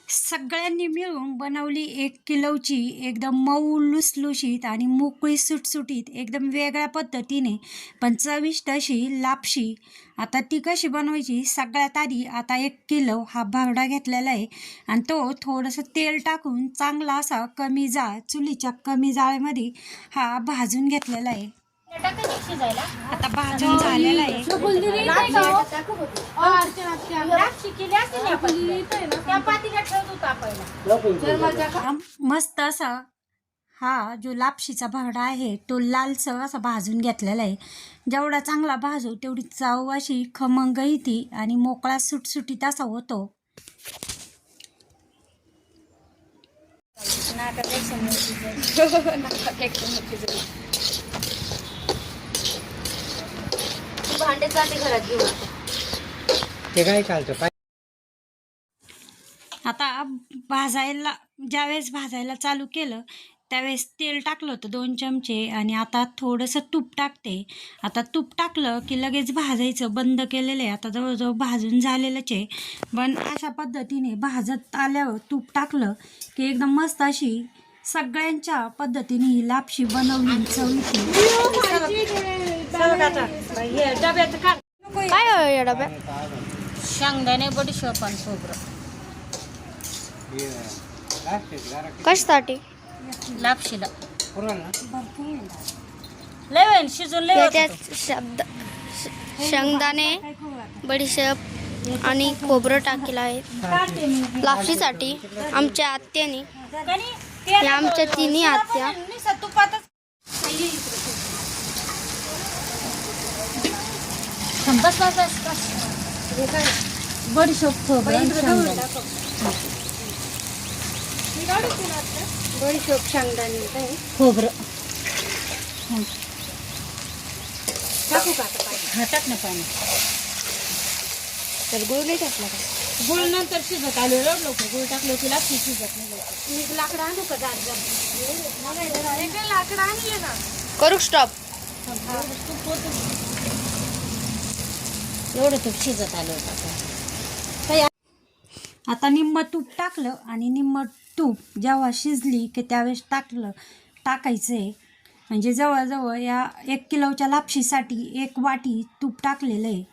सगळ्यांनी मिळून बनवली 1 किलोची एकदम मऊ लुसलुशीत आणि मोकळी सुटसुटीत एकदम वेगळ्या पद्धतीने पण चविष्ट अशी लापशी. आता ती कशी बनवायची? सगळ्यात आधी आता 1 किलो हा भरडा घेतलेला आहे आणि तो थोडंसं तेल टाकून चांगला असा चुलीच्या कमी जाळीमध्ये हा भाजून घेतलेला आहे. आता भाजून झालेला आहे. मस्त असा हा जो लापशीचा भरडा आहे तो लालसर असा भाजून घेतलेला आहे. जेवढा चांगला भाजू तेवढी चव अशी खमंग येते आणि मोकळा सुटसुटीत असा होतो. आता ज्यावेळेस भाजायला चालू केलं त्यावेळेस तेल टाकलं होतं 2 चमचे आणि आता थोडंसं तूप टाकते. आता तूप टाकलं की लगेच भाजायचं बंद केलेलं आहे. आता जवळजवळ भाजून झालेलंच आहे. पण अशा पद्धतीने भाजत आल्यावर तूप टाकलं की एकदम मस्त अशी सगळ्यांच्या पद्धतीने ही लापशी बनवली चवीची. काय डब्यात? शेंगदाणे बडीशेप आणि खोबरं. कशासाठी? लापशीला लय वेळ शिजून लय त्याच्यात शेंगदाणे बडीशेप आणि खोबरं टाकलेलं आहे लापशीसाठी. आमच्या आत्याने, आमच्या तिन्ही आत्या बडीशेप खोबरं बडीशेप शेंगदाणे खोबरं टाकू का आता? हा टाक ना पाणी. तर गुळ नाही टाकला का? गुळ नंतर शिजत आलो लवकर गुळ टाकलं की लापशी शिजत नाही लवकर. मी लाकडं आणू का? लाकडं आणले ना. करू स्टॉप. एवढं तूप शिजत आलं होतं. आता निम्म तूप टाकलं आणि निम्म तूप जेव्हा शिजली की त्यावेळेस टाकायचं आहे. म्हणजे जवळजवळ या 1 किलोच्या लापशीसाठी 1 वाटी तूप टाकलेलं आहे.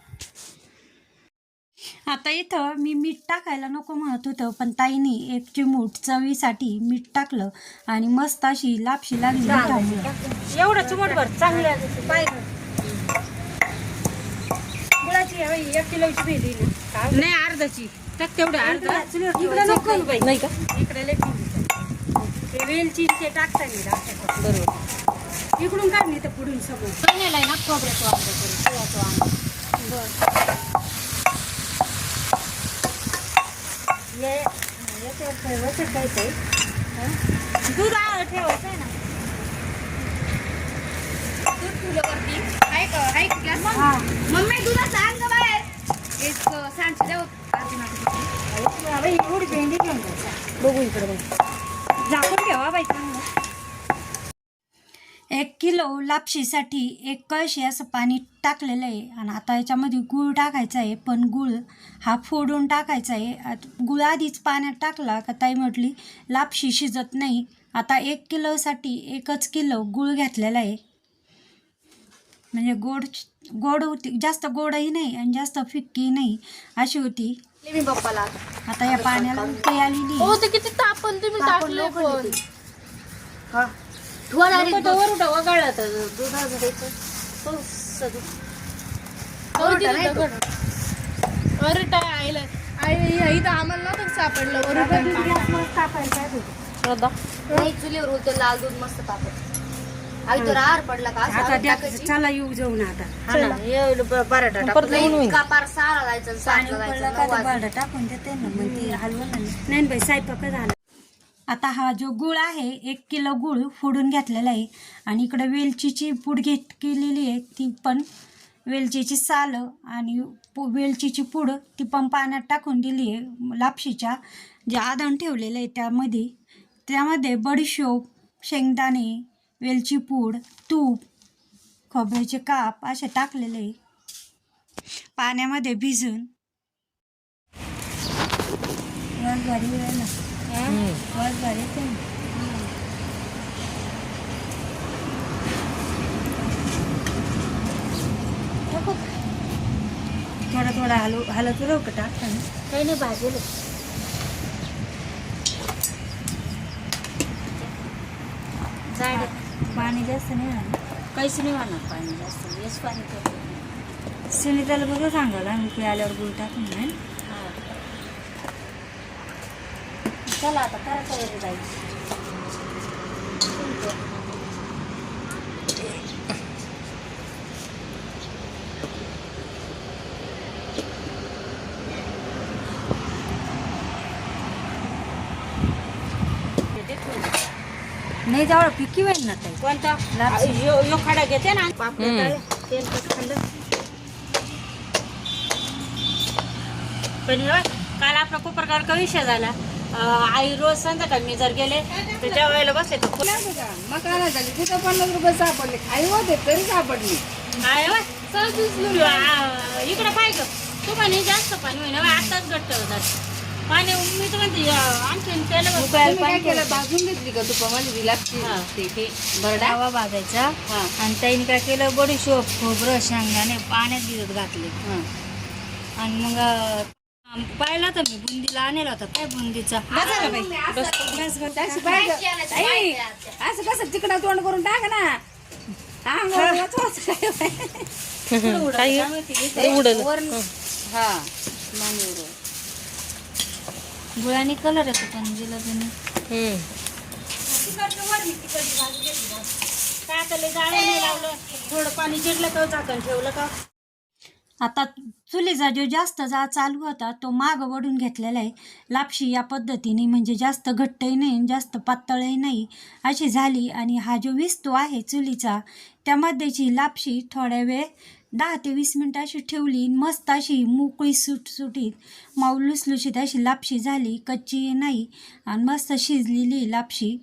आता इथं मी मीठ टाकायला नको म्हणत होतं पण ताईनी 1 चिमूट चवीसाठी मीठ टाकलं आणि मस्त अशी लापशी लागली. एवढं चिमटभर चांगल्या गुळाची 1 किलोची भेली नाही अर्धाची टाक तेवढं अर्धा. इकडे नको नाही का? इकडे लय वेलची ते टाकता बरोबर. इकडून काढली तर पुढून सगळं चांगलं आहे ना खोबऱ्याचं वांग दूध ठेवायचं आहे ना. दूध फुलवरती मम्मी दुधाचा आण गं बाहेर. एक सांडशी देऊ. एवढी भेंडी घेऊन जायचं. बघू इकडे बघ. झाकून ठेवा बाई चांगलं. 1 किलो लापशीसाठी 1 कळशी असं पाणी टाकलेलं आहे आणि आता याच्यामध्ये गूळ टाकायचा आहे. पण गूळ हा फोडून टाकायचा आहे. गूळ आधीच पाण्यात टाकला का ताई म्हटली लापशी शिजत नाही. आता 1 किलोसाठी 1च किलो गूळ घेतलेला आहे. म्हणजे गोड होती, जास्त गोडही नाही आणि जास्त फिक्की नाही अशी होती. मी पप्पाला आता या पाण्याला उकळी आलेली. हो ते किती तापण तुम्ही टाकले पण. हा वगळलं तर दुधाचं द्यायचं. अरे काय आईला इथं आम्हाला नव्हतं सापडलं. नाही चुलीवर होतं लाल दूध मस्त तापत. आई तर आर पडला का? आता द्या चला येऊ जाऊन आता. बटाटा का पार सारा जायचं सारखं जायचं. टाकून देते ना मग ती हलवून नाही बाई सायपाक झाला. आता हा जो गूळ आहे 1 किलो गूळ फोडून घेतलेला आहे आणि इकडे वेलचीची पूड केलेली आहे. ती पण वेलचीची साल आणि वेलचीची पूड ती पण पाण्यात टाकून दिली आहे. लापशीच्या जे आधण ठेवलेलं आहे त्यामध्ये बडीशेप, शेंगदाणे, वेलची पूड, तूप, खोबऱ्याचे काप असे टाकलेले पाण्यामध्ये भिजून वास भारी वेळेला वास भारी येते ना. थोडा थोडा हलत राहू का टाकताना. काही नाही भाजलं जाड पाणी जास्त नाही आलं. काहीच नाही होणार पाणी जास्त हेच पाणी करतो. सुनीताला बरोबर सांगावं लागेल की आल्यावर गुळ टाकून नाही. हा. चला आता करा तयारी जायची. नाही जावळ पिकी होईल ना ताई. कोणता लापशी. यो खडा घेते ना पापड तेल खाल्लं पण हे बघ, काल आपला कोपरगावचा विषय झाला. आई रोज संध्याकाळी मी जर गेले तर त्या वेळेला बसले तर मकाना झाली तिथं 50 रुपये सापडले खाई होते तरी सापडली काय बघ, इकडे पाहिजे तू म्हणे जास्त पाणी होईना आताच घट्ट होतात पाणी. मी तर म्हणते आणखीन केलं बघ. तुम्ही काय केलं भाजून घेतली का तुपामध्ये ती लागते हा. ते बरडा डावा भाजायचा हा. आणि ताईने काय केलं बडीशोप खोबरं शेंगदाणे पाण्यात भिजत घातले. हा. आणि मग पाहिला तर मी बुंदीला आणला होता काय बुंदीचा. त्याची पाहिजे. ताई, असं कसं तिकडं तोंड करून टाक ना अंगावर वाचवायचं काय वरून. हा मांडीवर. गुळाने कलर येतो पण जिलेबीने. काय आता लय जाळं नाही लावलं थोडं पाणी जिरलं का झाकण ठेवलं का. आता चुलीचा जो जास्त जा चालू होता तो माग वडून घेतलेला आहे. लापशी या पद्धतीने म्हणजे जास्त घट्टही नाही जास्त पातळही नाही अशी झाली. आणि हा जो विस्तू आहे चुलीचा त्यामध्येची लापशी थोड्या वेळ 10 ते 20 मिनटं अशी ठेवली. मस्त अशी मोकळी सुटसुटीत माऊ लुसलुशीत अशी लापशी झाली. कच्ची नाही आणि मस्त शिजलेली लापशी.